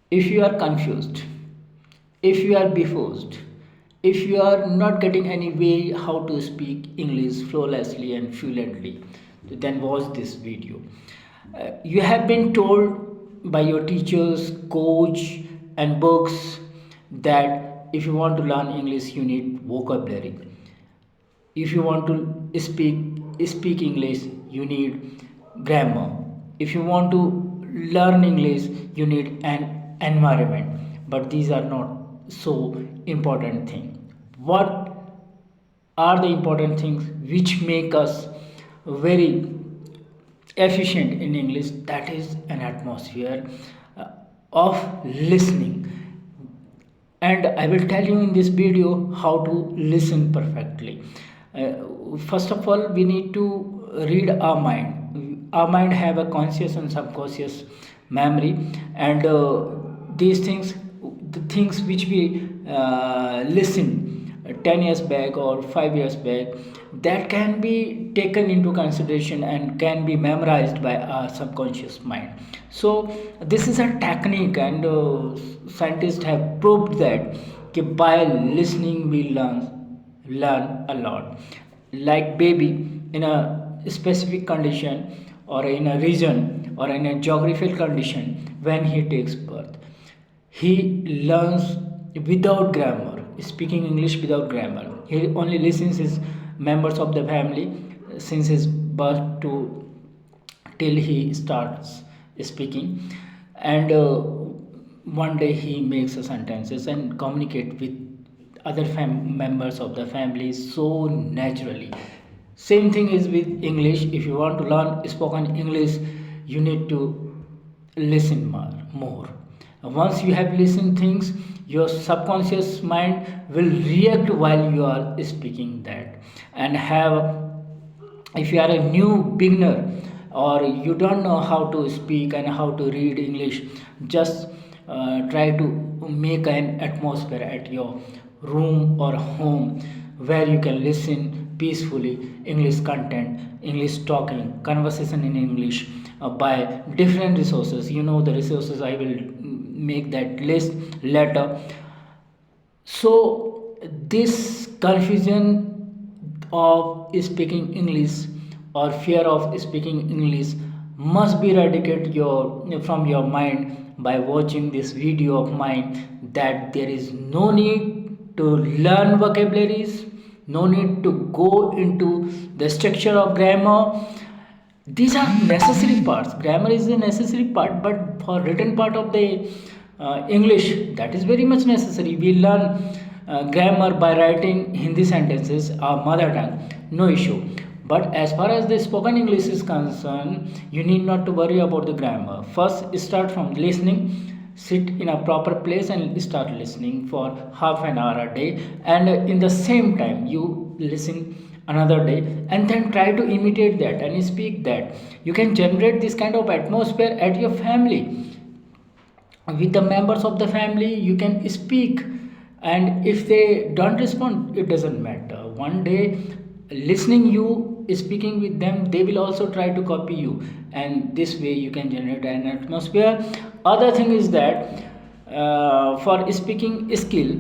If you are confused, if you are befuddled, if you are not getting any way how to speak English flawlessly and fluently, then watch this video. You have been told by your teachers, coach, and books that if you want to learn English, you need vocabulary. If you want to speak English, you need grammar. If you want to learn English, you need an environment. But these are not so important thing. What are the important things which make us very efficient in English? That is an atmosphere uh, of listening. And I will tell you in this video how to listen perfectly. First of all, we need to read our mind. Our mind have a conscious and subconscious memory, and these things, the things which we listen 10 years back or 5 years back, that can be taken into consideration and can be memorized by our subconscious mind. So this is a technique, and scientists have proved that by listening we learn a lot. Like baby in a specific condition, or in a region, or in a geographical condition, when he takes birth, he learns without grammar, speaking English without grammar. He only listens his members of the family since his birth to till he starts speaking. And one day he makes a sentences and communicate with other members of the family so naturally. Same thing is with English. If you want to learn spoken English, you need to listen more. Once you have listened things, your subconscious mind will react while you are speaking that. And have, if you are a new beginner or you don't know how to speak and how to read English, just try to make an atmosphere at your room or home where you can listen peacefully English content, English talking, conversation in English, by different resources. You know the resources, I will make that list later. So this confusion of speaking English or fear of speaking English must be eradicated from your mind by watching this video of mine, that there is no need to learn vocabularies, no need to go into the structure of grammar. These are necessary parts. Grammar is a necessary part, but for written part of the English, that is very much necessary. We learn grammar by writing Hindi sentences, our mother tongue, no issue. But as far as the spoken English is concerned, you need not to worry about the grammar. First, start from listening. Sit in a proper place and start listening for half an hour a day, and in the same time you listen another day, and then try to imitate that and speak that. You can generate this kind of atmosphere at your family. With the members of the family you can speak, and if they don't respond, it doesn't matter. One day, listening you speaking with them, they will also try to copy you, and this way you can generate an atmosphere. Other thing is that for speaking skill,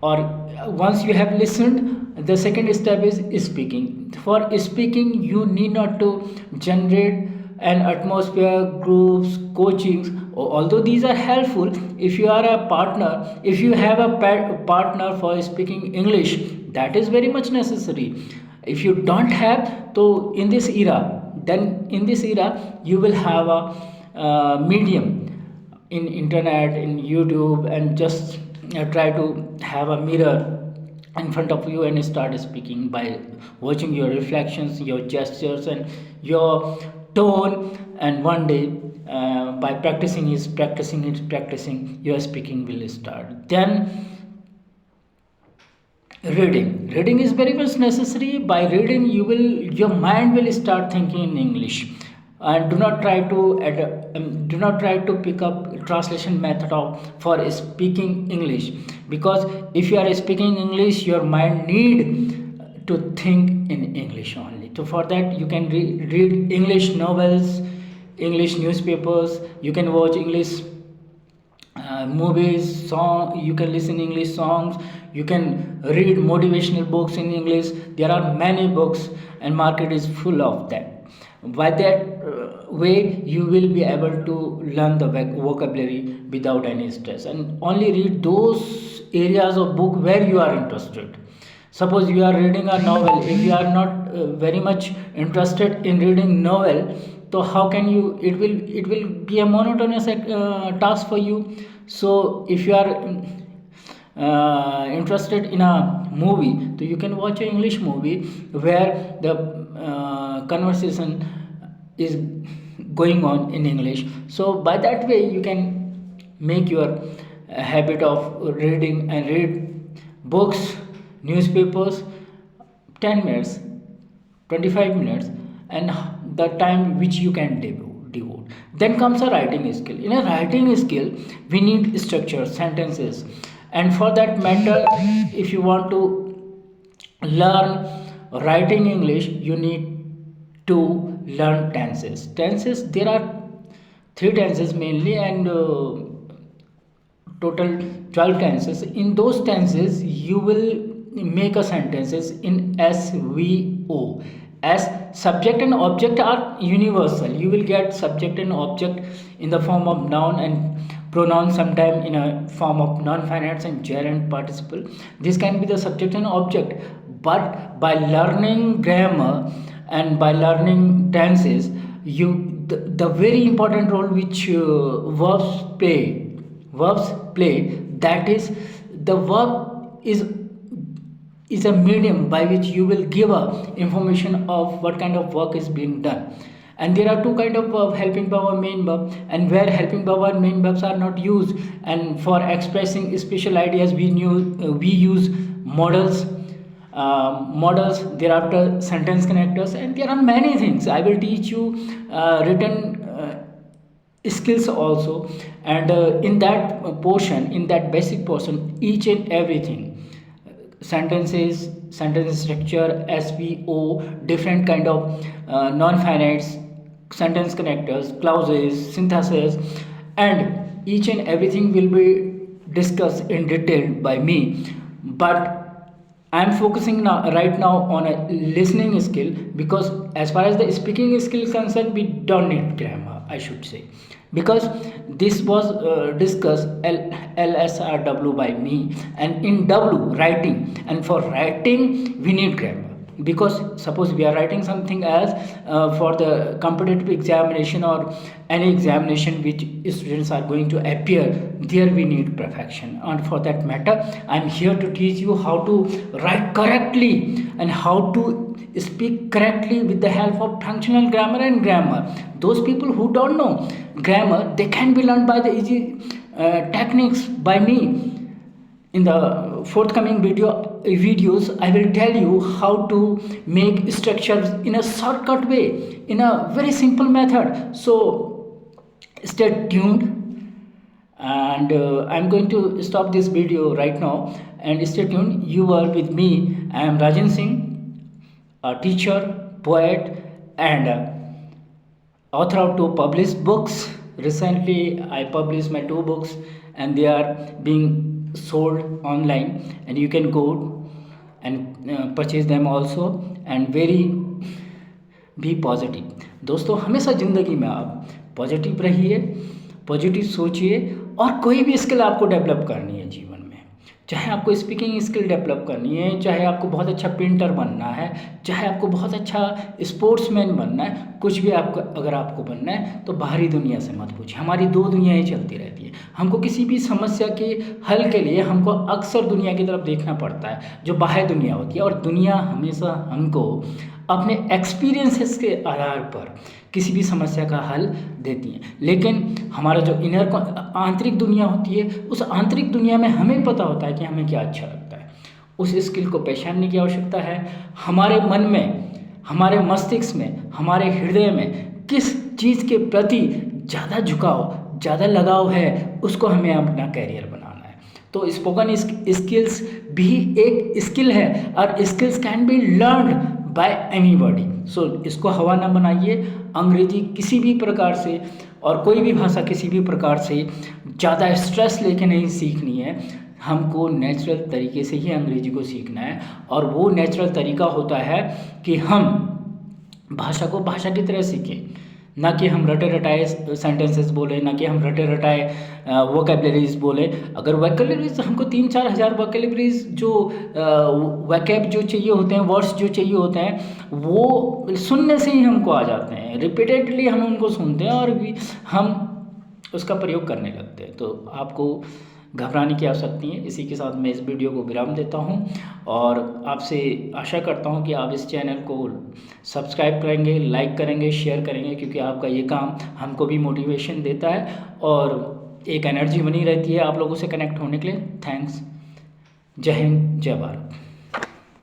or once you have listened, the second step is speaking. For speaking, you need not to generate an atmosphere, groups, coachings. Although these are helpful, if you are a partner, if you have a partner for speaking English, that is very much necessary. If you don't have, so in this era, then in this era you will have a medium in internet, in YouTube, and just try to have a mirror in front of you and start speaking by watching your reflections, your gestures, and your tone. And one day, by practicing, your speaking will start. Then reading is very much necessary. By reading, your mind will start thinking in English. And do not try to pick up translation method for speaking English, because if you are speaking English, your mind need to think in English only. So for that, you can read English novels, English newspapers, you can watch English movies, song, you can listen English songs, you can read motivational books in English. There are many books and market is full of that. By that way you will be able to learn the vocabulary without any stress, and only read those areas of book where you are interested. Suppose you are reading a novel, if you are not very much interested in reading novel, so how can you, it will be a monotonous task for you. So if you are interested in a movie, so you can watch an English movie where the conversation is going on in English. So by that way you can make your habit of reading and read books, newspapers, 10 minutes, 25 minutes, and the time which you can devote. Then comes a writing skill. In a writing skill we need structure, sentences, and for that matter, if you want to learn writing English, you need to learn tenses. There are three tenses mainly, and total 12 tenses. In those tenses you will make a sentences in SVO. As subject and object are universal, you will get subject and object in the form of noun, and pronoun sometime in a form of non-finite and gerund participle. This can be the subject and object. But by learning grammar and by learning tenses, you the very important role which verbs play, that is, the verb is a medium by which you will give a information of what kind of work is being done. And there are two kind of verb, helping verb or main verb, and where helping verb or main verbs are not used, and for expressing special ideas we use modals, thereafter sentence connectors, and there are many things. I will teach you written skills also, and in that portion, in that basic portion, each and everything, sentences, sentence structure, SVO, different kind of non-finite, sentence connectors, clauses, synthesis, and each and everything will be discussed in detail by me. But I am focusing right now on a listening skill, because as far as the speaking skill is concerned, we don't need grammar, I should say, because this was discussed LSRW by me, and in W writing, and for writing we need grammar. Because suppose we are writing something else for the competitive examination or any examination which students are going to appear, there we need perfection. And for that matter, I am here to teach you how to write correctly and how to speak correctly with the help of functional grammar and grammar. Those people who don't know grammar, they can be learned by the easy techniques by me. In the forthcoming videos, I will tell you how to make structures in a shortcut way, in a very simple method. So stay tuned, and I'm going to stop this video right now, and stay tuned. You are with me. I am Rajendra Singh, a teacher, poet, and author of two published books. Recently I published my two books, and they are being sold online, and you can go and purchase them also, and very be positive. दोस्तों, हमेशा ज़िंदगी में आप positive रहिए, positive सोचिए, और कोई भी स्किल आपको डेवलप करनी है जीवन में, चाहे आपको स्पीकिंग स्किल डेवलप करनी है, चाहे आपको बहुत अच्छा पेंटर बनना है, चाहे आपको बहुत अच्छा स्पोर्ट्समैन बनना है, कुछ भी आपको अगर आपको बनना है, तो बाहरी दुनिया से मत पूछिए। हमारी दो दुनियाएं चलती रहती हैं। हमको किसी भी समस्या के हल के लिए हमको अक्सर दुनिया की तरफ देखना पड़ता है, जो बाहर दुनिया होती है, और दुनिया हमेशा हमको अपने एक्सपीरियंसेस के आधार पर किसी भी समस्या का हल देती हैं। लेकिन हमारा जो आंतरिक दुनिया होती है, उस आंतरिक दुनिया में हमें पता होता है कि हमें क्या अच्छा लगता है। उस स्किल को पहचानने की आवश्यकता है। हमारे मन में, हमारे मस्तिष्क में, हमारे हृदय में किस चीज़ के प्रति ज़्यादा झुकाव, ज़्यादा लगाव है, उसको हमें अपना कैरियर बनाना है। तो स्पोकन स्किल्स भी एक स्किल है, और skills can be learn by anybody. So इसको हवा ना बनाइए। अंग्रेजी किसी भी प्रकार से और कोई भी भाषा किसी भी प्रकार से ज़्यादा स्ट्रेस लेके नहीं सीखनी है। हमको नेचुरल तरीके से ही अंग्रेजी को सीखना है, और वो नेचुरल तरीका होता है कि हम भाषा को भाषा की तरह सीखें, ना कि हम रटे रटाए सेंटेंसेस बोले, ना कि हम रटे रटाए वोकेबलरीज बोले। अगर वोकेबलरीज हमको 3-4 हज़ार वोकेबलरीज जो वोकेब जो चाहिए होते हैं, वर्ड्स जो चाहिए होते हैं, वो सुनने से ही हमको आ जाते हैं। रिपीटेडली हम उनको सुनते हैं और भी हम उसका प्रयोग करने लगते हैं। तो आपको घबराने की आवश्यकता नहीं है। इसी के साथ मैं इस वीडियो को विराम देता हूं, और आपसे आशा करता हूं कि आप इस चैनल को सब्सक्राइब करेंगे, लाइक करेंगे, शेयर करेंगे, क्योंकि आपका ये काम हमको भी मोटिवेशन देता है और एक एनर्जी बनी रहती है आप लोगों से कनेक्ट होने के लिए। थैंक्स। जय हिंद, जय भारत।